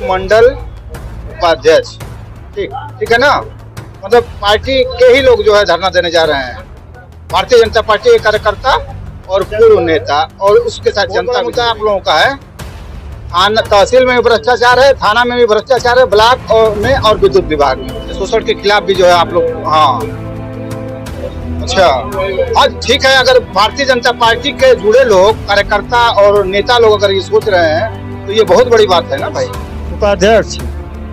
मंडल उपाध्यक्ष। ठीक ठीक है ना, मतलब पार्टी के ही लोग जो है धरना देने जा रहे हैं। भारतीय जनता पार्टी के कार्यकर्ता और पूर्व नेता और उसके साथ जनता मुद्दा आप लोगों का है। तहसील में भी भ्रष्टाचार है, थाना में भी भ्रष्टाचार है, ब्लॉक में और विद्युत विभाग में शोषण के खिलाफ भी जो है आप लोग। हाँ अच्छा, हाँ ठीक है। अगर भारतीय जनता पार्टी के जुड़े लोग कार्यकर्ता और नेता लोग अगर ये सोच रहे हैं तो ये बहुत बड़ी बात है ना भाई। उपाध्यक्ष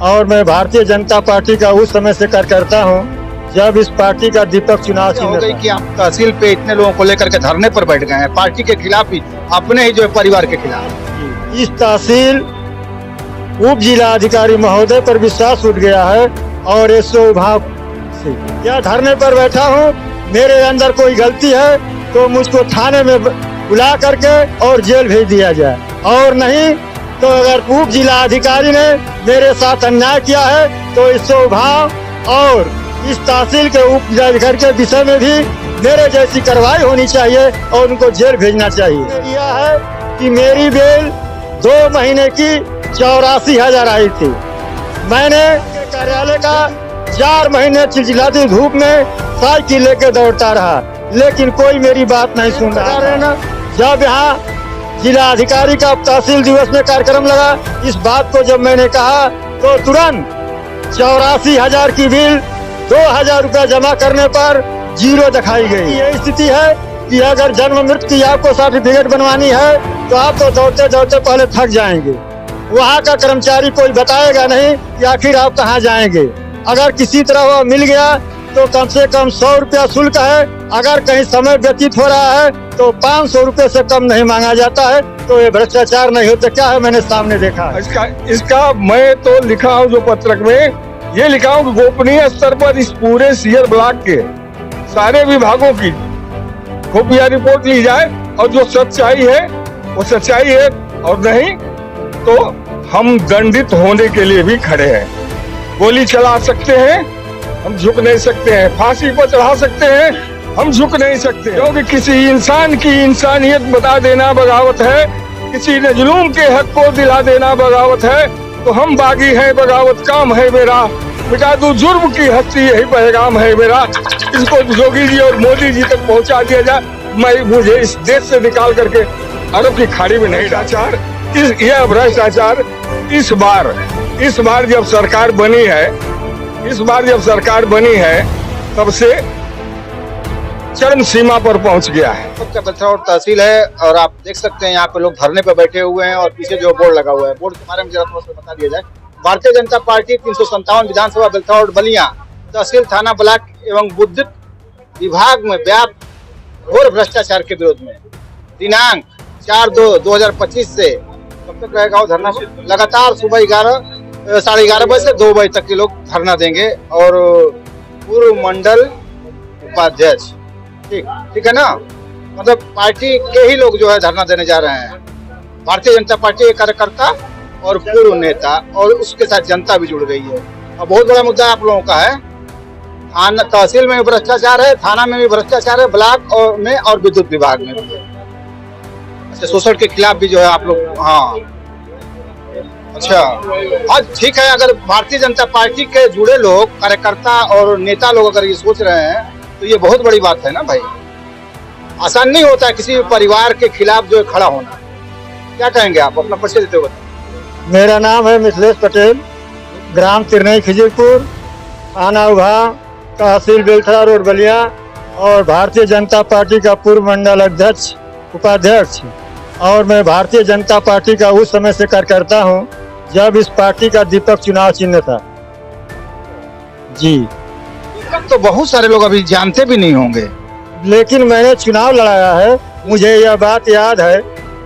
और मैं भारतीय जनता पार्टी का उस समय से कार्यकर्ता हूँ जब इस पार्टी का दीपक चुनाव हो गई कि आप तहसील पे इतने लोगों को लेकर के धरने पर बैठ गए हैं, पार्टी के खिलाफ ही, अपने ही जो है परिवार के खिलाफ। इस तहसील उप जिला अधिकारी महोदय पर विश्वास उठ गया है और ऐसे भाव से क्या धरने पर बैठा हूँ। मेरे अंदर कोई गलती है तो मुझको थाने में बुला करके और जेल भेज दिया जाए, और नहीं तो अगर उप जिला अधिकारी ने मेरे साथ अन्याय किया है तो इस स्वभाव और इस तहसील के उप जिलाधिकारी के विषय में भी मेरे जैसी कार्रवाई होनी चाहिए और उनको जेल भेजना चाहिए। यह है कि मेरी बेल 2 महीने की 84,000 आई थी। मैंने कार्यालय का 4 महीने चिलचिलाती धूप में साइकिल लेके दौड़ता रहा, लेकिन कोई मेरी बात नहीं सुन रहा है। जब यहाँ जिला अधिकारी का तहसील दिवस में कार्यक्रम लगा, इस बात को जब मैंने कहा तो तुरंत 84,000 की बिल 2,000 रुपया जमा करने पर 0 दिखाई गई। ये स्थिति है कि अगर जन्म मृत्यु की आपको सर्टिफिकेट बनवानी है तो आप तो दौड़ते दौड़ते पहले थक जाएंगे। वहाँ का कर्मचारी कोई बताएगा नहीं कि आखिर आप कहाँ जाएंगे। अगर किसी तरह वह मिल गया तो कम से कम 100 रुपया शुल्क है। अगर कहीं समय व्यतीत हो रहा है तो 500 रुपये से कम नहीं मांगा जाता है। तो ये भ्रष्टाचार नहीं होता क्या है, मैंने सामने देखा। इसका मैं तो लिखा हूँ जो पत्रक में ये लिखा हूँ कि गोपनीय स्तर पर इस पूरे सीयर ब्लॉक के सारे विभागों की खुफिया रिपोर्ट ली जाए और जो सच्चाई है वो सच्चाई है, और नहीं तो हम दंडित होने के लिए भी खड़े हैं। गोली चला सकते हैं, हम झुक नहीं सकते हैं। फांसी पर चढ़ा सकते हैं, हम झुक नहीं सकते, क्योंकि किसी इंसान की इंसानियत बता देना बगावत है, किसी ने जुलूम के हक को दिला देना बगावत है। तो हम बागी हैं, बगावत काम है मेरा, मिटा दूं जुर्म की हस्ती, यही पैगाम है मेरा। इसको योगी जी और मोदी जी तक पहुंचा दिया जाए। मुझे इस देश से निकाल करके अरब की खाड़ी में नहीं भ्रष्टाचार, यह भ्रष्टाचार इस बार जब सरकार बनी है तब से चरम सीमा पर पहुंच गया है। बलथौर तहसील है और आप देख सकते हैं यहाँ पे लोग धरने पे बैठे हुए हैं और पीछे जो बोर्ड लगा हुआ है, बोर्ड के बारे में जरा थोड़ा सा बता दिया जाए। भारतीय जनता पार्टी 357 विधानसभा बलथौर बलिया तहसील थाना ब्लॉक एवं विद्युत विभाग में व्याप्त घोर भ्रष्टाचार के विरोध में दिनांक 4/2/2025 से कब तक रहेगा वो धरना? लगातार सुबह 11-11:30 बजे से 2 बजे तक के लोग धरना देंगे। और पूर्व मंडल उपाध्यक्ष। ठीक ठीक है ना, मतलब पार्टी के ही लोग जो है धरना देने जा रहे हैं। भारतीय जनता पार्टी के कार्यकर्ता और पूर्व नेता और उसके साथ जनता भी जुड़ गई है। और बहुत बड़ा मुद्दा आप लोगों का है। तहसील में भी भ्रष्टाचार है, थाना में भी भ्रष्टाचार है, ब्लॉक में और विद्युत विभाग में भी। शोषण के खिलाफ भी जो है आप लोग। हाँ अच्छा, हाँ ठीक है। अगर भारतीय जनता पार्टी के जुड़े लोग कार्यकर्ता और नेता लोग अगर ये सोच रहे हैं तो ये बहुत बड़ी बात है ना भाई। आसान नहीं होता है किसी परिवार के खिलाफ जो है खड़ा होना। क्या कहेंगे आप, अपना परिचय देते हुए? मेरा नाम है मिथिलेश पटेल, ग्राम तिरनई खिजरपुर, थाना उभा, तहसील बेलथरा रोड बलिया, और भारतीय जनता पार्टी का पूर्व मंडल अध्यक्ष उपाध्यक्ष। और मैं भारतीय जनता पार्टी का उस समय से कार्यकर्ता हूँ जब इस पार्टी का दीपक चुनाव चिन्ह था। जी, तो बहुत सारे लोग अभी जानते भी नहीं होंगे, लेकिन मैंने चुनाव लड़ाया है, मुझे यह बात याद है,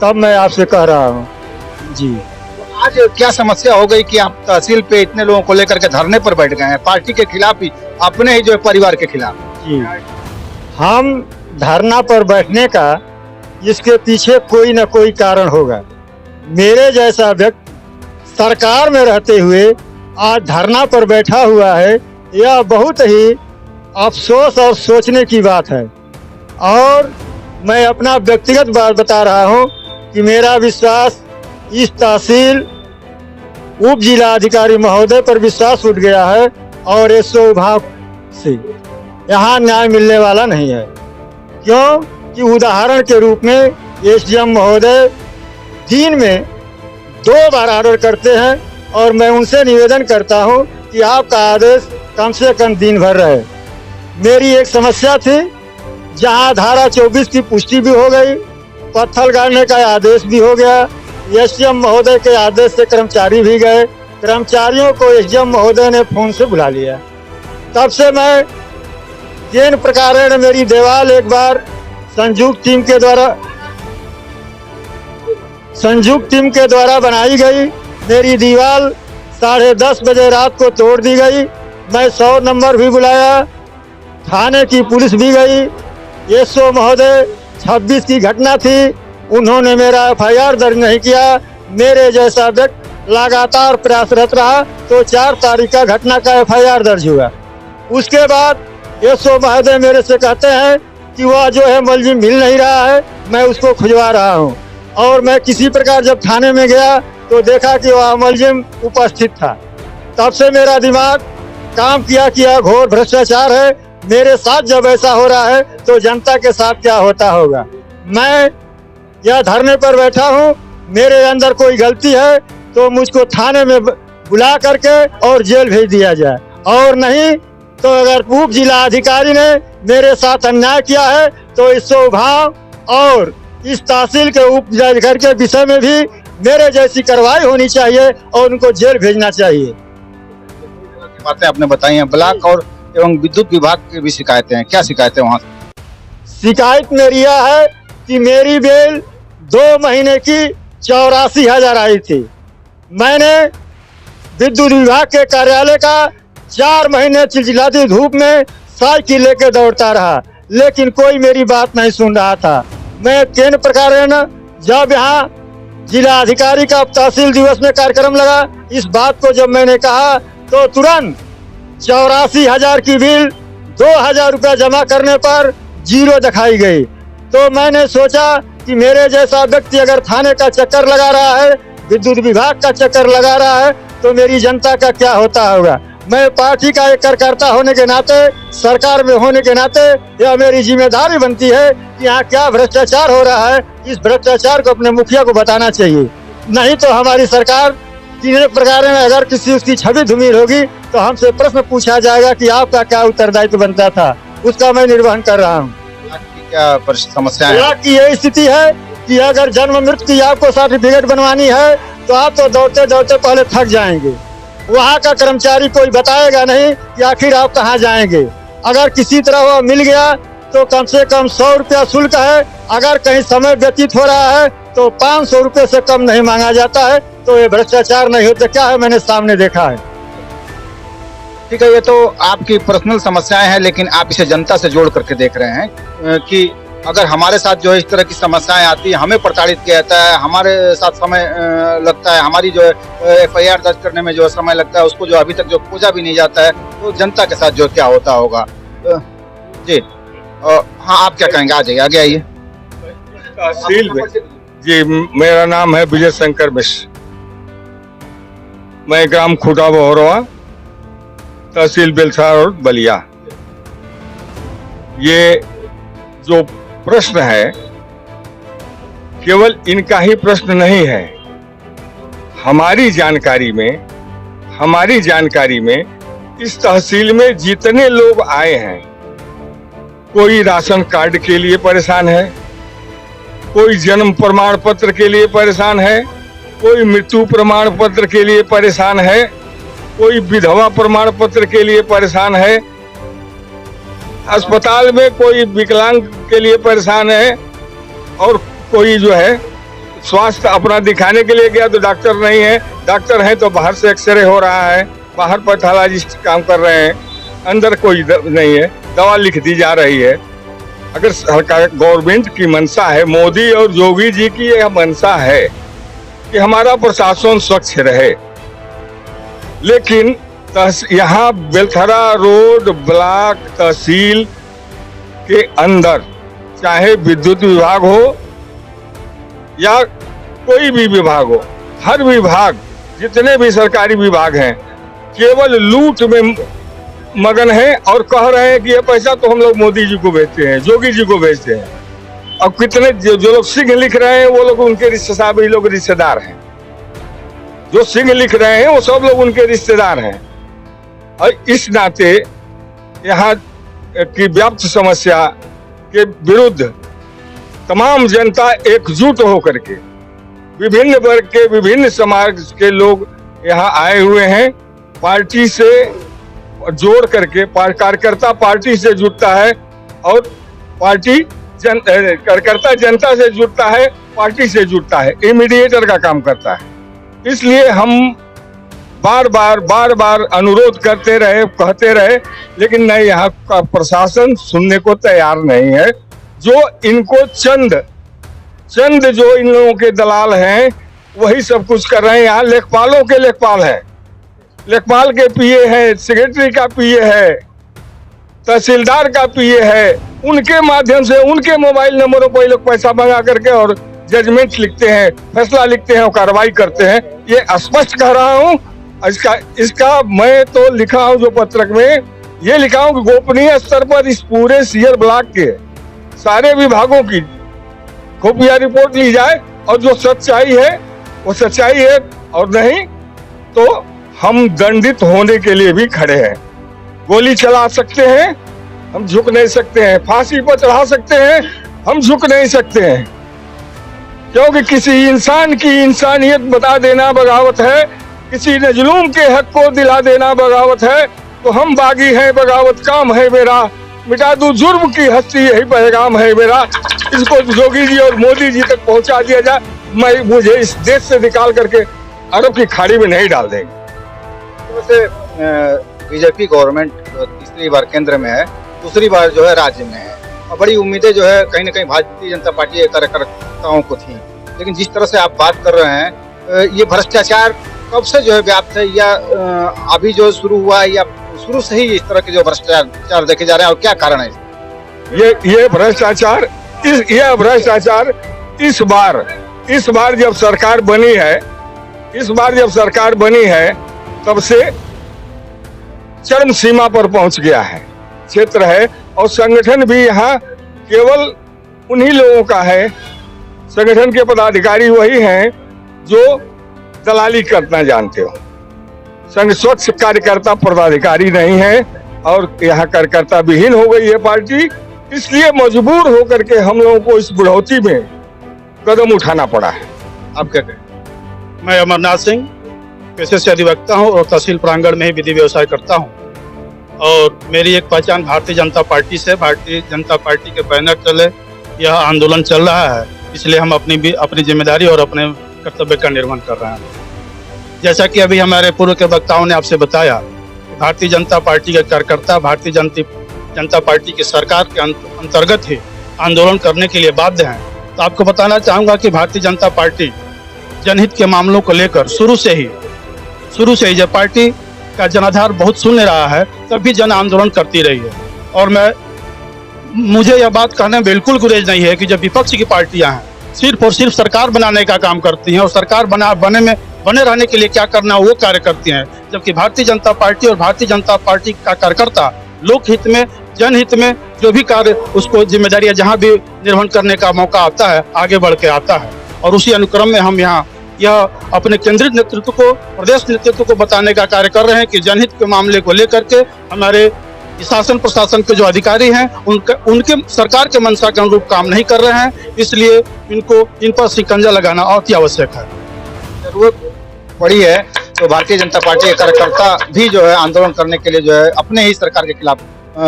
तब मैं आपसे कह रहा हूँ। जी, आज क्या समस्या हो गई कि आप तहसील पे इतने लोगों को लेकर के धरने पर बैठ गए हैं, पार्टी के खिलाफ ही, अपने ही जो है परिवार के खिलाफ? जी, हम धरना पर बैठने का इसके पीछे कोई न कोई कारण होगा। मेरे जैसा व्यक्ति सरकार में रहते हुए आज धरना पर बैठा हुआ है, यह बहुत ही अफसोस और सोचने की बात है। और मैं अपना व्यक्तिगत बात बता रहा हूँ कि मेरा विश्वास इस तहसील उप जिला अधिकारी महोदय पर विश्वास उठ गया है और एसओ विभाग से यहाँ न्याय मिलने वाला नहीं है। क्यों कि उदाहरण के रूप में एसडीएम महोदय दिन में 2 बार ऑर्डर करते हैं और मैं उनसे निवेदन करता हूं कि आपका आदेश कम से कम दिन भर रहे। मेरी एक समस्या थी, जहां धारा 24 की पुष्टि भी हो गई, पत्थर गाड़ने का आदेश भी हो गया, एसडीएम महोदय के आदेश से कर्मचारी भी गए, कर्मचारियों को एसडीएम महोदय ने फोन से बुला लिया। तब से मैं केन प्रकार मेरी दीवार एक बार संयुक्त टीम के द्वारा बनाई गई। मेरी दीवार 10:30 बजे रात को तोड़ दी गई। मैं 100 नंबर भी बुलाया, थाने की पुलिस भी गई। एसओ महोदय 26 की घटना थी, उन्होंने मेरा एफआईआर दर्ज नहीं किया। मेरे जैसा व्यक्ति लगातार प्रयासरत रहा तो 4 तारीख का घटना का एफआईआर दर्ज हुआ। उसके बाद एसओ महोदय मेरे से कहते हैं कि वह जो है मुलजिम मिल नहीं रहा है, मैं उसको खुजवा रहा हूँ। और मैं किसी प्रकार जब थाने में गया तो देखा कि वह मुलजिम उपस्थित था। तब से मेरा दिमाग काम किया घोर भ्रष्टाचार है। मेरे साथ जब ऐसा हो रहा है तो जनता के साथ क्या होता होगा। मैं यह धरने पर बैठा हूँ, मेरे अंदर कोई गलती है तो मुझको थाने में बुला करके और जेल भेज दिया जाए, और नहीं तो अगर उप जिला अधिकारी ने मेरे साथ अन्याय किया है तो इस विभाग और इस तहसील के उप जिलाधिकारी के विषय में भी मेरे जैसी कार्रवाई होनी चाहिए और उनको जेल भेजना चाहिए। बातें आपने बताई हैं, ब्लॉक और एवं विद्युत विभाग की भी शिकायतें हैं, क्या शिकायतें वहाँ से? शिकायत मेरी यह है कि मेरी बिल 2 महीने की 84,000 आई थी। मैंने विद्युत विभाग के कार्यालय का 4 महीने चिलचिलाती धूप में साइकिल लेकर दौड़ता रहा, लेकिन कोई मेरी बात नहीं सुन रहा था। मैं केंद्र प्रकार जब यहाँ जिला अधिकारी का तहसील दिवस में कार्यक्रम लगा, इस बात को जब मैंने कहा तो तुरंत 84,000 की बिल 2,000 रुपया जमा करने पर 0 दिखाई गई। तो मैंने सोचा कि मेरे जैसा व्यक्ति अगर थाने का चक्कर लगा रहा है, विद्युत विभाग का चक्कर लगा रहा है, तो मेरी जनता का क्या होता होगा। मैं पार्टी का एक कार्यकर्ता होने के नाते, सरकार में होने के नाते यह मेरी जिम्मेदारी बनती है कि यहाँ क्या भ्रष्टाचार हो रहा है। इस भ्रष्टाचार को अपने मुखिया को बताना चाहिए, नहीं तो हमारी सरकार किसी प्रकार में अगर किसी उसकी छवि धूमिल होगी तो हमसे प्रश्न पूछा जाएगा कि आपका क्या उत्तरदायित्व बनता था, उसका मैं निर्वहन कर रहा हूँ। क्या समस्या है? की यही स्थिति है कि अगर जन्म मृत्यु की आपको सर्टिफिकेट बनवानी है तो आप तो दौड़ते दौड़ते पहले थक जाएंगे। वहाँ का कर्मचारी कोई बताएगा नहीं कि आखिर आप कहाँ जाएंगे। अगर किसी तरह वह मिल गया तो कम से कम 100 रुपया शुल्क है। अगर कहीं समय व्यतीत हो रहा है तो 500 रुपये से कम नहीं मांगा जाता है। तो ये भ्रष्टाचार नहीं होता क्या है, मैंने सामने देखा है। ठीक है, ये तो आपकी पर्सनल समस्याएं हैं, लेकिन आप इसे जनता से जोड़ करके देख रहे हैं कि अगर हमारे साथ जो है इस तरह की समस्याएं आती है, हमें प्रताड़ित किया जाता है, हमारे साथ समय लगता है, हमारी जो है एफआईआर दर्ज करने में जो समय लगता है, उसको जो अभी तक जो खोजा भी नहीं जाता है, तो जनता के साथ जो क्या होता होगा। जी हाँ, आप क्या कहेंगे? आ जाइए, आगे आइए। तहसील में जी, मेरा नाम है विजय शंकर मिश्र, मैं ग्राम खुदा बहरवा, तहसील बेलसार और बलिया। ये जो प्रश्न है केवल इनका ही प्रश्न नहीं है। हमारी जानकारी में इस तहसील में जितने लोग आए हैं, कोई राशन कार्ड के लिए परेशान है, कोई जन्म प्रमाण पत्र के लिए परेशान है, कोई मृत्यु प्रमाण पत्र के लिए परेशान है, कोई विधवा प्रमाण पत्र के लिए परेशान है, अस्पताल में कोई विकलांग के लिए परेशान है, और कोई जो है स्वास्थ्य अपना दिखाने के लिए गया तो डॉक्टर नहीं है, डॉक्टर है तो बाहर से एक्सरे हो रहा है, बाहर पैथोलॉजिस्ट काम कर रहे हैं, अंदर कोई नहीं है, दवा लिख दी जा रही है। अगर सरकार गवर्नमेंट की मंशा है, मोदी और योगी जी की यह मंशा है कि हमारा प्रशासन स्वच्छ रहे, लेकिन यहाँ बेलथरा रोड ब्लॉक तहसील के अंदर चाहे विद्युत विभाग हो या कोई भी विभाग हो, हर विभाग जितने भी सरकारी विभाग हैं केवल लूट में मगन हैं और कह रहे हैं कि ये पैसा तो हम लोग मोदी जी को भेजते हैं, योगी जी को भेजते हैं। अब कितने जो लोग सिंह लिख रहे हैं वो लोग उनके रिश्तेदार, लोग रिश्तेदार हैं। जो सिंह लिख रहे हैं वो सब लोग उनके रिश्तेदार हैं। और इस नाते यहाँ की व्याप्त समस्या के विरुद्ध तमाम जनता एकजुट होकर के विभिन्न वर्ग के, विभिन्न समाज के लोग यहाँ आए हुए हैं। पार्टी से जोड़ करके कार्यकर्ता पार्टी से जुड़ता है और पार्टी कार्यकर्ता जनता से जुड़ता है, पार्टी से जुड़ता है, ये मीडिएटर का काम करता है। इसलिए हम बार बार अनुरोध करते रहे, कहते रहे, लेकिन नहीं, यहाँ का प्रशासन सुनने को तैयार नहीं है। जो इनको चंद जो इन लोगों के दलाल हैं वही सब कुछ कर रहे हैं। यहाँ लेखपालों के लेखपाल हैं, लेखपाल के पीए हैं, सेक्रेटरी का पीए है, तहसीलदार का पीए है। उनके माध्यम से उनके मोबाइल नंबरों पर लोग पैसा मंगा करके और जजमेंट लिखते हैं, फैसला लिखते हैं और कार्रवाई करते हैं। ये स्पष्ट कह रहा हूँ। इसका मैं तो लिखा हूँ जो पत्रक में, ये लिखा हूँ कि गोपनीय स्तर पर इस पूरे सीयर ब्लॉक के सारे विभागों की खुफिया रिपोर्ट ली जाए और जो सच्चाई है वो सच्चाई है, और नहीं तो हम दंडित होने के लिए भी खड़े हैं। गोली चला सकते हैं, हम झुक नहीं सकते हैं। फांसी पर चढ़ा सकते हैं, हम झुक नहीं सकते हैं। क्योंकि किसी इंसान की इंसानियत बता देना बगावत है, किसी ने जुलूम के हक को दिला देना बगावत है। तो हम बागी हैं, बगावत काम है मेरा, मिटा दूं जुर्म की हस्ती, यही पैगाम है मेरा। इसको योगी जी और मोदी जी तक पहुंचा दिया जाए, मुझे इस देश से निकाल करके अरब की खाड़ी में नहीं डाल देंगे। वैसे बीजेपी गवर्नमेंट तीसरी बार केंद्र में है, दूसरी बार जो है राज्य में है, और बड़ी उम्मीदें जो है कहीं ना कहीं भारतीय जनता पार्टी के कार्यकर्ताओं को थी। लेकिन जिस तरह से आप बात कर रहे हैं, ये भ्रष्टाचार कब से जो है व्याप्त है, या अभी जो शुरू हुआ है, या शुरू से ही इस तरह के जो भ्रष्टाचार देखे जा रहे हैं, और क्या कारण है? ये भ्रष्टाचार इस बार जब सरकार बनी है, तब से चरम सीमा पर पहुंच गया है क्षेत्र है। और संगठन भी यहाँ केवल उन्हीं लोगों का है, संगठन के पदाधिकारी वही हैं जो दलाली करना जानते हो। संघ स्वच्छ कार्यकर्ता पदाधिकारी नहीं है, और यहाँ कार्यकर्ता विहीन हो गई है पार्टी। इसलिए मजबूर होकर के हम लोगों को इस बुढ़ौती में कदम उठाना पड़ा है। आप क्या कहें? मैं अमरनाथ सिंह पेशे से अधिवक्ता हूँ और तहसील प्रांगण में ही विधि व्यवसाय करता हूँ। और मेरी एक पहचान भारतीय जनता पार्टी से, भारतीय जनता पार्टी के बैनर तले यह आंदोलन चल रहा है। इसलिए हम अपनी जिम्मेदारी और अपने कर्तव्य का निर्वहन कर रहे हैं। जैसा कि अभी हमारे पूर्व के वक्ताओं ने आपसे बताया, भारतीय जनता पार्टी के कार्यकर्ता भारतीय जनता पार्टी की सरकार के अंतर्गत ही आंदोलन करने के लिए बाध्य हैं। तो आपको बताना चाहूँगा कि भारतीय जनता पार्टी जनहित के मामलों को लेकर शुरू से ही जब पार्टी का जनाधार बहुत शून्य रहा है, तब भी जन आंदोलन करती रही है। और मुझे यह बात कहने में बिल्कुल गुरेज नहीं है कि जब विपक्ष की पार्टियां हैं सिर्फ और सिर्फ सरकार बनाने का काम करती हैं और सरकार बने रहने के लिए क्या करना वो कार्य करती हैं, जबकि भारतीय जनता पार्टी और भारतीय जनता पार्टी का कार्यकर्ता लोकहित में, जनहित में जो भी कार्य उसको जिम्मेदारियां जहां भी निर्वहन करने का मौका आता है, आगे बढ़ के आता है। और उसी अनुक्रम में हम यहाँ यह अपने केंद्रीय नेतृत्व को, प्रदेश नेतृत्व को बताने का कार्य कर रहे हैं कि जनहित के मामले को लेकर के हमारे शासन प्रशासन के जो अधिकारी हैं उनके सरकार के मंशा के अनुरूप काम नहीं कर रहे हैं। इसलिए इन पर शिकंजा लगाना अति आवश्यक है। जरूरत पड़ी है तो भारतीय जनता पार्टी के कार्यकर्ता भी जो है आंदोलन करने के लिए जो है अपने ही सरकार के खिलाफ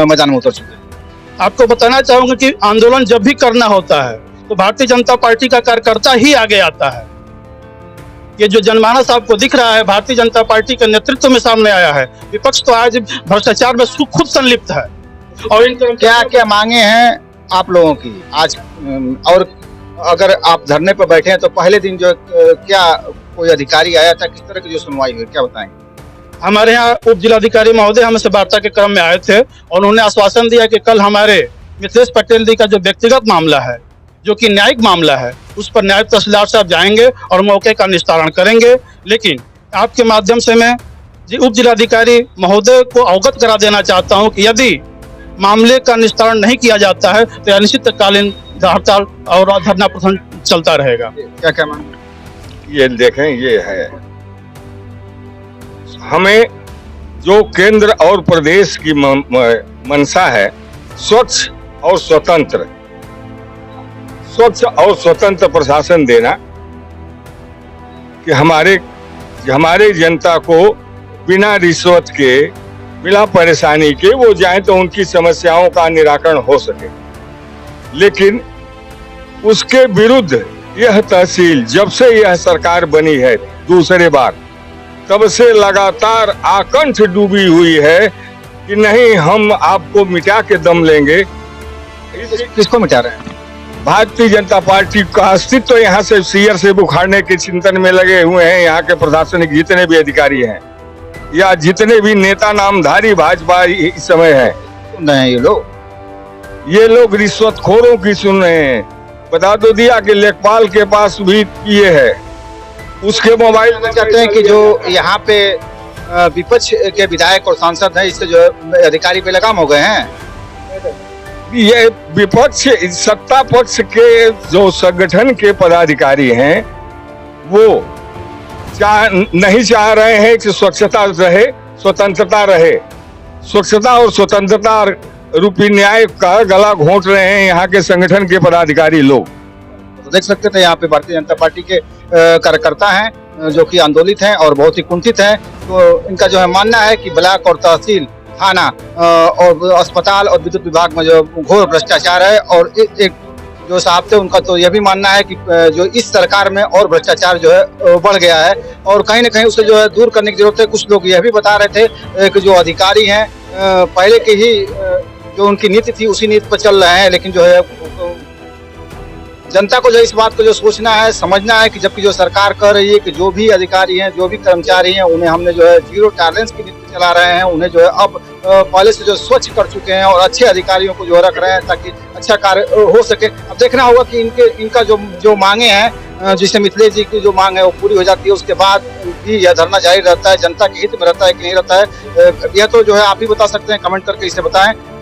मैदान में उतर चुके हैं। आपको बताना चाहूंगा कि आंदोलन जब भी करना होता है तो भारतीय जनता पार्टी का कार्यकर्ता ही आगे आता है। ये जो जनमानस आपको दिख रहा है भारतीय जनता पार्टी के नेतृत्व में सामने आया है। विपक्ष तो आज भ्रष्टाचार में खुद संलिप्त है। और इन क्या क्या मांगे हैं आप लोगों की आज? और अगर आप धरने पर बैठे हैं तो पहले दिन जो क्या कोई अधिकारी आया था, किस तरह की जो सुनवाई हुई, क्या बताएंगे? हमारे यहाँ उप जिलाधिकारी महोदय हमसे वार्ता के क्रम में आए थे और उन्होंने आश्वासन दिया कि कल हमारे मिथिलेश पटेल जी का जो व्यक्तिगत मामला है, जो कि न्यायिक मामला है, उस पर नायब तहसीलदार साहब जाएंगे और मौके का निस्तारण करेंगे। लेकिन आपके माध्यम से मैं उप जिलाधिकारी महोदय को अवगत करा देना चाहता हूं कि यदि मामले का निस्तारण नहीं किया जाता है तो अनिश्चितकालीन हड़ताल और धरना प्रदर्शन चलता रहेगा। क्या क्या मांग? ये देखें, ये है हमें जो केंद्र और प्रदेश की मंशा है, स्वच्छ और स्वतंत्र प्रशासन देना, कि हमारे जनता को बिना रिश्वत के, बिना परेशानी के वो जाए तो उनकी समस्याओं का निराकरण हो सके। लेकिन उसके विरुद्ध यह तहसील जब से यह सरकार बनी है दूसरे बार, तब से लगातार आकंठ डूबी हुई है कि नहीं हम आपको मिटा के दम लेंगे। किसको मिटा रहे हैं? भारतीय जनता पार्टी का अस्तित्व तो यहाँ से सीयर से उखाड़ने के चिंतन में लगे हुए हैं। यहाँ के प्रशासनिक जितने भी अधिकारी हैं या जितने भी नेता नामधारी भाजपा इस समय है, सुन रहे हैं ये लोग रिश्वतखोरों की सुन रहे हैं। बता तो दिया कि लेखपाल के पास भी ये है, उसके मोबाइल में कहते हैं कि जो यहाँ पे विपक्ष के विधायक और सांसद हैं, इससे जो अधिकारी बेलगाम हो गए हैं। ये विपक्ष, सत्ता पक्ष के जो संगठन के पदाधिकारी हैं वो नहीं चाह रहे हैं कि स्वच्छता रहे, स्वतंत्रता रहे। स्वच्छता और स्वतंत्रता रूपी न्याय का गला घोंट रहे हैं यहाँ के संगठन के पदाधिकारी लोग। तो देख सकते थे यहाँ पे भारतीय जनता पार्टी के कार्यकर्ता हैं जो कि आंदोलित हैं और बहुत ही कुंठित हैं। तो इनका जो है मानना है कि ब्लॉक और तहसील, थाना और अस्पताल और विद्युत विभाग में जो घोर भ्रष्टाचार है। और एक जो साहब थे उनका तो यह भी मानना है कि जो इस सरकार में और भ्रष्टाचार जो है बढ़ गया है और कहीं ना कहीं उसे जो है दूर करने की जरूरत है। कुछ लोग यह भी बता रहे थे कि जो अधिकारी हैं पहले की ही जो उनकी नीति थी उसी नीति पर चल रहे हैं। लेकिन जो है जनता को जो इस बात को जो सोचना है, समझना है कि जबकि जो सरकार कह रही है कि जो भी अधिकारी हैं, जो भी कर्मचारी हैं, उन्हें हमने जो है जीरो टॉलरेंस की नीति चला रहे हैं। उन्हें जो है अब पहले से जो स्वच्छ कर चुके हैं और अच्छे अधिकारियों को जो रख रहे हैं ताकि अच्छा कार्य हो सके। अब देखना होगा कि इनका जो मांगे हैं, जिसे मिथिलेश जी की जो मांग है वो पूरी हो जाती है, उसके बाद भी यह धरना जारी रहता है, जनता के हित में रहता है कि नहीं रहता है, यह तो जो है आप ही बता सकते हैं, कमेंट करके इसे बताएं।